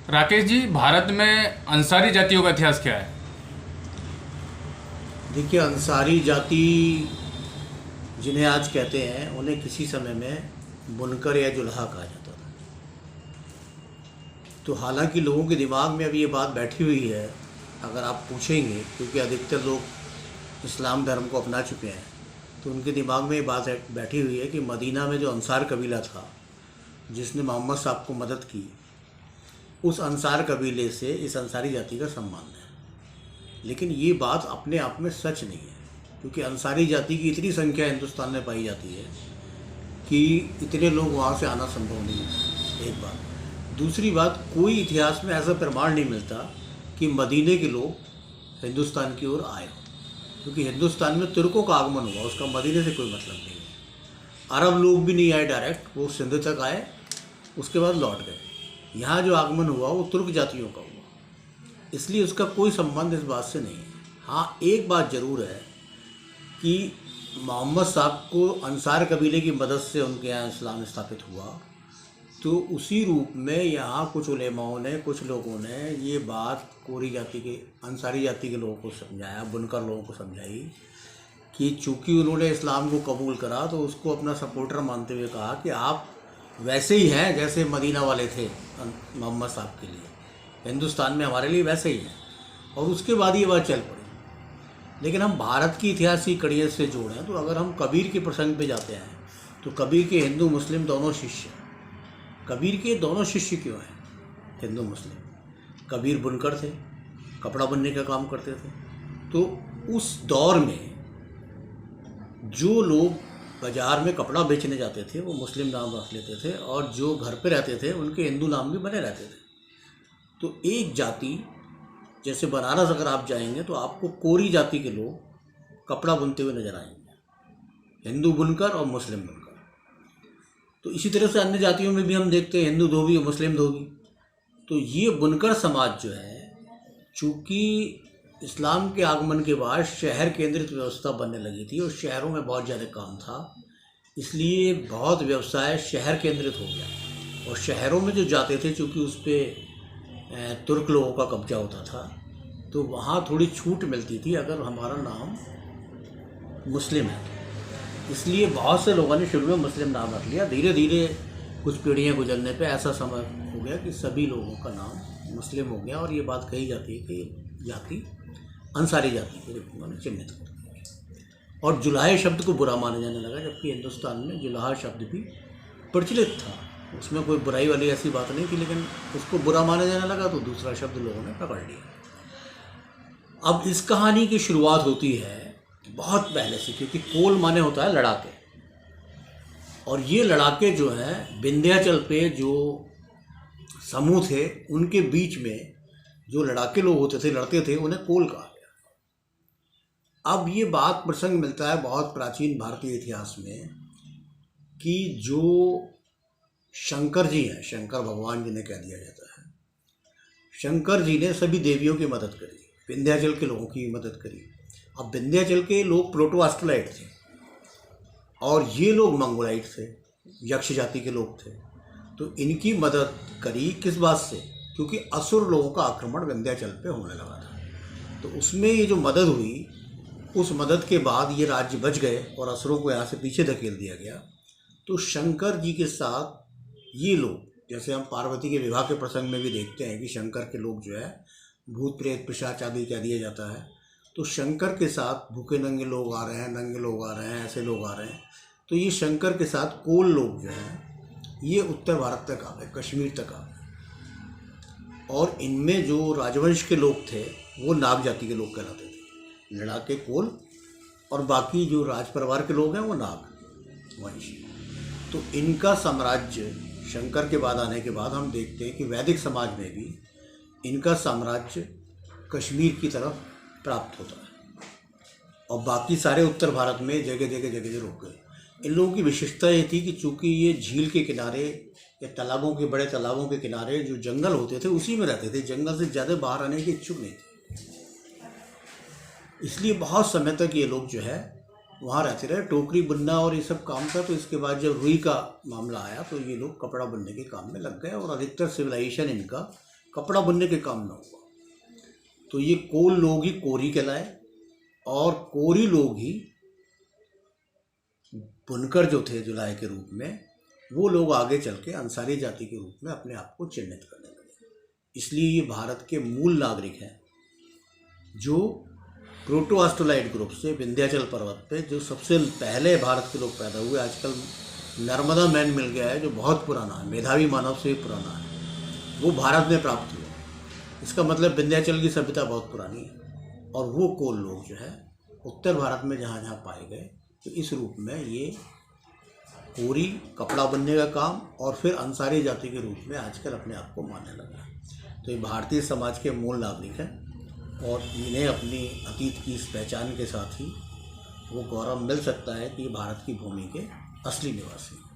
राकेश जी, भारत में अंसारी जातियों का इतिहास क्या है? देखिए, अंसारी जाति जिन्हें आज कहते हैं, उन्हें किसी समय में बुनकर या जुल्हा कहा जाता था। तो हालांकि लोगों के दिमाग में अभी ये बात बैठी हुई है, अगर आप पूछेंगे, क्योंकि अधिकतर लोग इस्लाम धर्म को अपना चुके हैं, तो उनके दिमाग में ये बात बैठी हुई है कि मदीना में जो अंसार कबीला था, जिसने मोहम्मद साहब को मदद की, उस अंसार कबीले से इस अंसारी जाति का संबंध है। लेकिन ये बात अपने आप में सच नहीं है, क्योंकि अंसारी जाति की इतनी संख्या हिंदुस्तान में पाई जाती है कि इतने लोग वहाँ से आना संभव नहीं है। एक बात। दूसरी बात, कोई इतिहास में ऐसा प्रमाण नहीं मिलता कि मदीने के लोग हिंदुस्तान की ओर आए हों, क्योंकि हिंदुस्तान में तुर्कों का आगमन हुआ, उसका मदीने से कोई मतलब नहीं है। अरब लोग भी नहीं आए डायरेक्ट, वो सिंध तक आए, उसके बाद लौट गए। यहाँ जो आगमन हुआ वो तुर्क जातियों का हुआ, इसलिए उसका कोई संबंध इस बात से नहीं है। हाँ, एक बात ज़रूर है कि मोहम्मद साहब को अंसार कबीले की मदद से उनके यहाँ इस्लाम स्थापित हुआ, तो उसी रूप में यहाँ कुछ उलेमाओं ने, कुछ लोगों ने ये बात कोरी जाति के, अंसारी जाति के लोगों को समझाया, बुनकर लोगों को समझाई कि चूँकि उन्होंने इस्लाम को कबूल करा, तो उसको अपना सपोर्टर मानते हुए कहा कि आप वैसे ही हैं जैसे मदीना वाले थे मोहम्मद साहब के लिए, हिंदुस्तान में हमारे लिए वैसे ही हैं। और उसके बाद ये बात चल पड़ी। लेकिन हम भारत की इतिहास की कड़ियों से जोड़ें, तो अगर हम कबीर के प्रसंग पे जाते हैं, तो कबीर के हिंदू मुस्लिम दोनों शिष्य हैं। कबीर के दोनों शिष्य क्यों हैं हिंदू मुस्लिम? कबीर बुनकर थे, कपड़ा बुनने का काम करते थे। तो उस दौर में जो लोग बाज़ार में कपड़ा बेचने जाते थे वो मुस्लिम नाम रख लेते थे, और जो घर पे रहते थे उनके हिंदू नाम भी बने रहते थे। तो एक जाति, जैसे बनारस अगर आप जाएंगे तो आपको कोरी जाति के लोग कपड़ा बुनते हुए नजर आएंगे, हिंदू बुनकर और मुस्लिम बुनकर। तो इसी तरह से अन्य जातियों में भी हम देखते हैं हिंदू धोबी और मुस्लिम धोबी। तो ये बुनकर समाज जो है, चूँकि इस्लाम के आगमन के बाद शहर केंद्रित व्यवस्था बनने लगी थी और शहरों में बहुत ज़्यादा काम था, इसलिए बहुत व्यवसाय शहर केंद्रित हो गया। और शहरों में जो जाते थे, चूँकि उस पर तुर्क लोगों का कब्जा होता था, तो वहाँ थोड़ी छूट मिलती थी अगर हमारा नाम मुस्लिम है। इसलिए बहुत से लोगों ने शुरू में मुस्लिम नाम रख लिया। धीरे धीरे कुछ पीढ़ियाँ गुजरने पे ऐसा समय हो गया कि सभी लोगों का नाम मुस्लिम हो गया, और ये बात कही जाती है कि जाति अंसारी जाति के रूप में चिन्हित कर दिया। और जुलाहे शब्द को बुरा माना जाने लगा, जबकि हिंदुस्तान में जुलाहा शब्द भी प्रचलित था, उसमें कोई बुराई वाली ऐसी बात नहीं थी, लेकिन उसको बुरा माना जाने लगा तो दूसरा शब्द लोगों ने पकड़ लिया। अब इस कहानी की शुरुआत होती है बहुत पहले से, क्योंकि कोल माने होता है लड़ाके, और ये लड़ाके जो हैं विंध्याचल पे जो समूह थे उनके बीच में जो लड़ाके लोग होते थे, लड़ते थे, उन्हें कोल कहा गया। अब ये बात प्रसंग मिलता है बहुत प्राचीन भारतीय इतिहास में कि जो शंकर जी हैं, शंकर भगवान जिन्हें कह दिया जाता है, शंकर जी ने सभी देवियों की मदद करी, विंध्याचल के लोगों की मदद करी। अब विंध्याचल के लोग प्रोटोआस्ट्रलाइट थे और ये लोग मंगोलाइट थे, यक्ष जाति के लोग थे। तो इनकी मदद करी किस बात से? क्योंकि असुर लोगों का आक्रमण विंध्याचल पे होने लगा था। तो उसमें ये जो मदद हुई, उस मदद के बाद ये राज्य बच गए और असुरों को यहाँ से पीछे धकेल दिया गया। तो शंकर जी के साथ ये लोग, जैसे हम पार्वती के विवाह के प्रसंग में भी देखते हैं कि शंकर के लोग जो है भूत प्रेत पिशाच आदि कह दिया जाता है, तो शंकर के साथ भूखे नंगे लोग आ रहे हैं, नंगे लोग आ रहे हैं, ऐसे लोग आ रहे हैं। तो ये शंकर के साथ कोल लोग जो हैं ये उत्तर भारत तक आ गए, कश्मीर तक आ गए। और इनमें जो राजवंश के लोग थे वो नाग जाति के लोग कहलाते थे, लड़ाके कोल, और बाकी जो राज परिवार के लोग हैं वो नाग वंश। तो इनका साम्राज्य शंकर के बाद आने के बाद हम देखते हैं कि वैदिक समाज में भी इनका साम्राज्य कश्मीर की तरफ प्राप्त होता है, और बाकी सारे उत्तर भारत में जगह जगह रुक गए। इन लोगों की विशेषता ये थी कि चूँकि ये झील के किनारे या तालाबों के, बड़े तालाबों के किनारे जो जंगल होते थे उसी में रहते थे, जंगल से ज़्यादा बाहर आने के इच्छुक नहीं थे, इसलिए बहुत समय तक ये लोग जो है वहाँ रहते रहे। टोकरी बुनना और ये सब काम था। तो इसके बाद जब रुई का मामला आया तो ये लोग कपड़ा बुनने के काम में लग गए, और अधिकतर सिविलाइजेशन इनका कपड़ा बुनने के काम न हुआ, तो ये कोल लोग ही कोरी कहलाए और कोरी लोग ही बुनकर जो थे जुलाई के रूप में, वो लोग आगे चल के अंसारी जाति के रूप में अपने आप को चिन्हित करने लगे। इसलिए ये भारत के मूल नागरिक हैं जो प्रोटो ऑस्ट्रोलाइड ग्रुप से विंध्याचल पर्वत पे जो सबसे पहले भारत के लोग पैदा हुए। आजकल नर्मदा मैन मिल गया है जो बहुत पुराना है, मेधावी मानव से भी पुराना है, वो भारत में प्राप्त हुआ। इसका मतलब विंध्याचल की सभ्यता बहुत पुरानी है। और वो कोल लोग जो है उत्तर भारत में जहाँ जहाँ पाए गए, तो इस रूप में ये कोरी कपड़ा बनने का काम और फिर अंसारी जाति के रूप में आजकल अपने आप को मानने लगा। तो ये भारतीय समाज के मूल नागरिक हैं और इन्हें अपनी अतीत की इस पहचान के साथ ही वो गौरव मिल सकता है कि ये भारत की भूमि के असली निवासी हैं।